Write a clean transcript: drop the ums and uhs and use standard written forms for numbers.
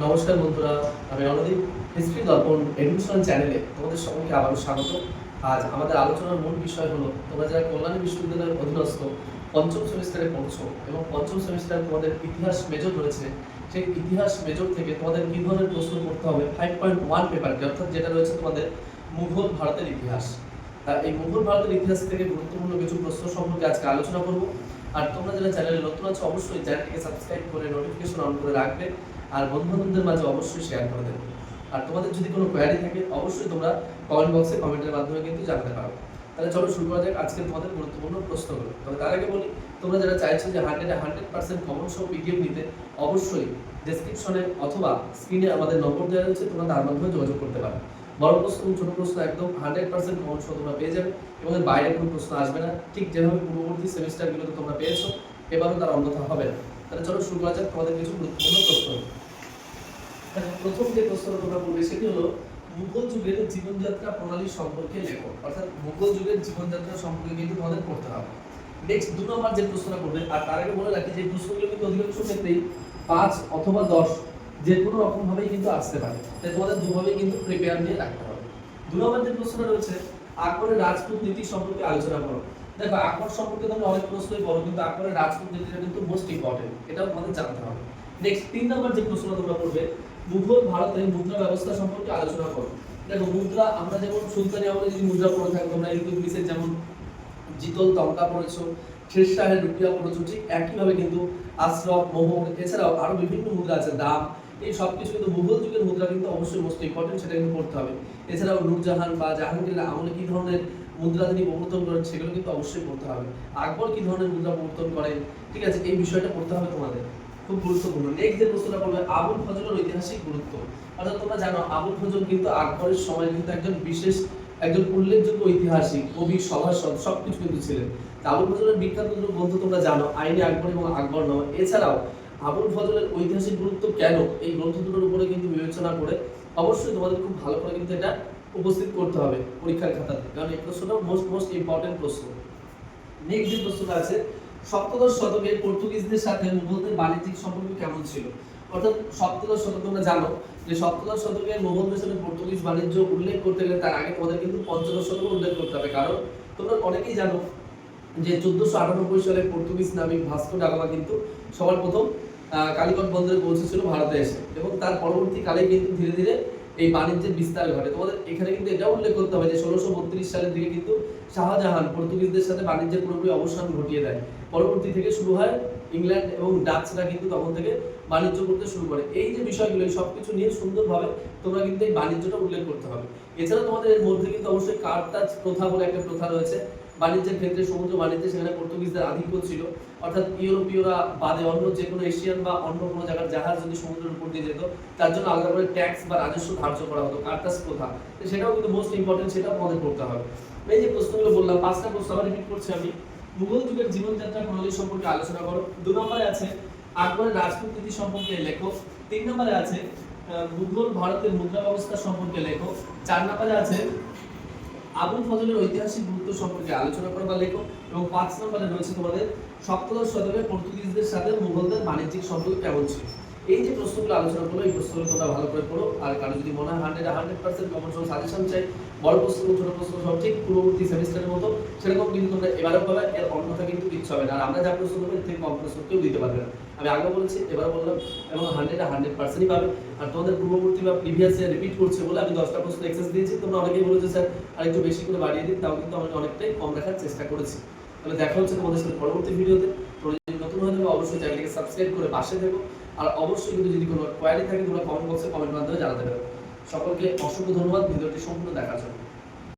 নমস্কার বন্ধুরা, আমি রণদীপ। হিস্ট্রি দর্পণ এডুকেশনাল চ্যানেলে তোমাদের সকলকে আবারও স্বাগত। আজ আমাদের আলোচনার মূল বিষয় হলো, তোমরা যারা কল্যাণী বিশ্ববিদ্যালয়ের অধীনস্থ পঞ্চম সেমিস্টারে পড়ছো এবং পঞ্চম সেমিস্টারে তোমাদের ইতিহাস মেজর রয়েছে, সেই ইতিহাস মেজর থেকে তোমাদের কি ধরনের প্রশ্ন করতে হবে 5.1 পেপারকে, অর্থাৎ যেটা রয়েছে তোমাদের মুঘল ভারতের ইতিহাস। এই মুঘল ভারতের ইতিহাস থেকে গুরুত্বপূর্ণ কিছু প্রশ্ন সম্পর্কে আজকে আলোচনা করব। আর তোমরা যারা চ্যানেলে নতুন আছো অবশ্যই চ্যানেলটিকে সাবস্ক্রাইব করে নোটিফিকেশন অন করে রাখবে, আর বন্ধু-বান্ধবদের মাঝে অবশ্যই শেয়ার করে দেবে। আর তোমাদের যদি কোনো কোয়ারি থাকে অবশ্যই তোমরা কমেন্ট বক্সে কমেন্টের মাধ্যমে কিন্তু জানাতে পারো। তাহলে চলো শুরু করা যাক আজকে তোমাদের গুরুত্বপূর্ণ প্রশ্নগুলো। তবে তার আগে বলি, তোমরা যারা চাইছো যে 100% কমন সহ পিডিএফ নিতে, অবশ্যই ডেসক্রিপশনে অথবা স্ক্রিনে আমাদের নম্বর দেওয়া রয়েছে, তোমরা তার মাধ্যমে যোগাযোগ করতে পারো। বড় প্রশ্ন এবং ছোট প্রশ্ন একদম 100% কমন সহ তোমরা পেয়ে যাবে এবং এর বাইরে কোনো প্রশ্ন আসবে না, ঠিক যেভাবে পূর্ববর্তী সেমিস্টারগুলোতে তোমরা পেয়েছো, এবারও তার অন্যথা হবে না। তাহলে চলো শুরু করা যাক তোমাদের কিছু গুরুত্বপূর্ণ প্রশ্ন। প্রথম যে প্রশ্নটা তোমরা পড়বে সেটি হলো, মুঘল যুগের জীবনযাত্রা প্রণালী সম্পর্কে লেখো। অর্থাৎ মুঘল যুগের জীবনযাত্রা সম্পর্কে কিন্তু তোমাদের পড়তে হবে। নেক্সট 2 নম্বর যে প্রশ্নটা পড়বে, আর তার আগে বলে রাখি যে প্রশ্নগুলো কিন্তু অধিকাংশ ক্ষেত্রেই 5 অথবা 10 যে কোনো রকম ভাবেই কিন্তু আসতে পারে, তাই তোমাদের দুভাবেই কিন্তু প্রিপেয়ার নিয়ে রাখতে হবে। 2 নম্বর যে প্রশ্নটা রয়েছে, আকবরের রাজপুত নীতি সম্পর্কে আলোচনা করো। দেখো, আকবর সম্পর্কে তোমরা অনেক প্রশ্নই পড়ো, কিন্তু আকবরের রাজপুত নীতিটা কিন্তু মোস্ট ইম্পর্টেন্ট, এটাও তোমাদের জানতে হবে। নেক্সট 3 নম্বর যে প্রশ্নটা তোমরা পড়বে, মুঘল ভারতে মুদ্রা ব্যবস্থা সম্পর্কে আলোচনা করো। দেখো, মুদ্রা আমরা যেমন সুলতানি আমলে যদি মুদ্রা পড়ে থাকি, তোমরা ইলতুৎমিশের যেমন জিতল তমকা পড়েছো, শেরশাহের রুপিয়া পড়েছো, ঠিক একইভাবে কিন্তু আশরফ, মোহর, এছাড়াও আরো বিভিন্ন মুদ্রা আছে, দাম, এই সব কিছু কিন্তু মুঘল যুগের মুদ্রা কিন্তু অবশ্যই মোস্ট ইম্পর্টেন্ট, সেটা কিন্তু পড়তে হবে। এছাড়াও নূরজাহান বা জাহাঙ্গীরের আমলে কি ধরনের মুদ্রা তিনি প্রবর্তন করেন সেগুলো কিন্তু অবশ্যই পড়তে হবে। আকবর কি ধরনের মুদ্রা প্রবর্তন করেন, ঠিক আছে, এই বিষয়টা পড়তে হবে তোমাদের, খুব গুরুত্বপূর্ণ। নেক্সট যে প্রশ্নটা পড়বে, আবুল ফজলের ঐতিহাসিক গুরুত্ব। অর্থাৎ তোমরা জানো আবুল ফজল কিন্তু আকবরের সময় কিন্তু একজন উল্লেখযোগ্য ঐতিহাসিক, কবি, সভাসদ সবকিছু কিন্তু ছিলেন। আবুল ফজলের বিখ্যাত দুটো গ্রন্থ তোমরা জানো, আইনে আকবর এবং আকবরনামা। এছাড়াও আবুল ফজলের ঐতিহাসিক গুরুত্ব কেন, এই গ্রন্থ দুটোর উপরে কিন্তু বিবেচনা করে অবশ্যই তোমাদের খুব ভালো করে কিন্তু এটা উপস্থিত করতে হবে পরীক্ষার খাতাতে, কারণ এই প্রশ্নটা মোস্ট ইম্পর্টেন্ট প্রশ্ন। নেক্সট যে প্রশ্নটা আছে, সপ্তদশ শতকে পর্তুগিজদের সাথে মুঘলদের বাণিজ্যিক সম্পর্ক কেমন ছিল। অর্থাৎ সপ্তদশ শতক তোমরা জানো যে সপ্তদশ শতকে মুঘলদের সাথে পর্তুগিজ বাণিজ্য উল্লেখ করতে গেলে তার আগে তোমাদের কিন্তু পঞ্চদশ শতক উল্লেখ করতে হবে, কারণ তোমরা অনেকেই জানো যে 1498 সালে পর্তুগিজ নাবিক ভাস্কো ডা গামা কিন্তু সবার প্রথম কালিকট বন্দরে পৌঁছেছিল ভারতে এসে, এবং তার পরবর্তীকালে কিন্তু ধীরে ধীরে এই বাণিজ্যের বিস্তার ঘটে। তোমাদের এখানে কিন্তু এটা উল্লেখ করতে হবে যে 1632 সালের দিকে কিন্তু শাহজাহান পর্তুগিজদের সাথে বাণিজ্যের পুরোপুরি অবসান ঘটিয়ে দেয়। পরবর্তী থেকে শুরু হয় ইংল্যান্ড এবং ডাচরা কিন্তু তখন থেকে বাণিজ্য করতে শুরু করে। এই যে বিষয়গুলো সবকিছু নিয়ে সুন্দরভাবে তোমরা কিন্তু এই বাণিজ্যটা উল্লেখ করতে হবে। এছাড়া তোমাদের এর মধ্যে কিন্তু অবশ্যই কার্তাজ প্রথা বলে একটা প্রথা রয়েছে বাণিজ্যের ক্ষেত্রে, সমুদ্র বাণিজ্যে সেখানে পর্তুগিজদের আধিপত্য ছিল। অর্থাৎ ইউরোপীয়রা বাদে অন্য যে কোনো এশিয়ান বা অন্য কোনো জায়গার জাহাজ যদি সমুদ্রের উপর দিয়ে যেত, তার জন্য আলাদা করে ট্যাক্স বা রাজস্ব ধার্য করা হতো, কার্তাজ প্রথা। সেটাও কিন্তু মোস্ট ইম্পর্টেন্ট, সেটাও আমাদের করতে হবে। এই যে প্রশ্নগুলো বললাম, 5টা প্রশ্ন আবার রিপিট করছি আমি। মুঘল যুগের জীবনযাত্রা প্রণালী সম্পর্কে আলোচনা করো। 2 নম্বরে আছে আকবরের রাজপুত নীতি সম্পর্কে লেখো। 3 নম্বরে আছে মুঘল ভারতের মুদ্রা ব্যবস্থা সম্পর্কে লেখো। 4 নম্বরে আছে আবুল ফজলের ঐতিহাসিক গুরুত্ব সম্পর্কে আলোচনা করো বা লেখো। এবং 5 নম্বরে রয়েছে তোমাদের সপ্তদশ শতকে পর্তুগিজদের সাথে মুঘলদের বাণিজ্যিক সম্পর্ক কেমন ছিল। এই যে প্রশ্নগুলো আলোচনা করলো, এই প্রশ্নগুলো তোমরা ভালো করে পড়ো। আর কারো যদি মনে হয় 100% কমন সহ সাজেশন চাই, বড় প্রশ্ন ছোট প্রশ্ন সব ঠিক পূর্ববর্তী সেমিস্টারের মতো, সেরকম কিন্তু তোমরা এবারও পাবে, এর অন্যথা কিন্তু কিচ্ছু হবে না। আর আমরা যা প্রশ্ন দেবো এর থেকে কম প্রশ্ন কেউ দিতে পারবে না, আমি আগেও বলেছি এবার বললাম, এবং 100%ই পাবে। আর তোমাদের পূর্ববর্তী বা প্রিভিয়াস ইয়ার রিপিট করছে বলে আমি 10টা প্রশ্ন এক্সেস দিয়েছি, তোমরা অনেকেই বলেছো স্যার আরেকটু বেশি করে বাড়িয়ে দিন, তাও কিন্তু আমি অনেকটাই কম রাখার চেষ্টা করেছি। তাহলে দেখা হচ্ছে তোমাদের সাথে পরবর্তী ভিডিওতে। তোমরা যদি নতুন হয়ে থাকো অবশ্যই চ্যানেলটিকে সাবস্ক্রাইব করে পাশে থেকো। আর অবশ্যই কিন্তু যদি কোনো কোয়ারি থাকে তোমরা কমেন্ট বক্সে কমেন্ট মাধ্যমে জানাতে পারো। সকলকে অসংখ্য ধন্যবাদ ভিডিওটি সম্পূর্ণ দেখার জন্য।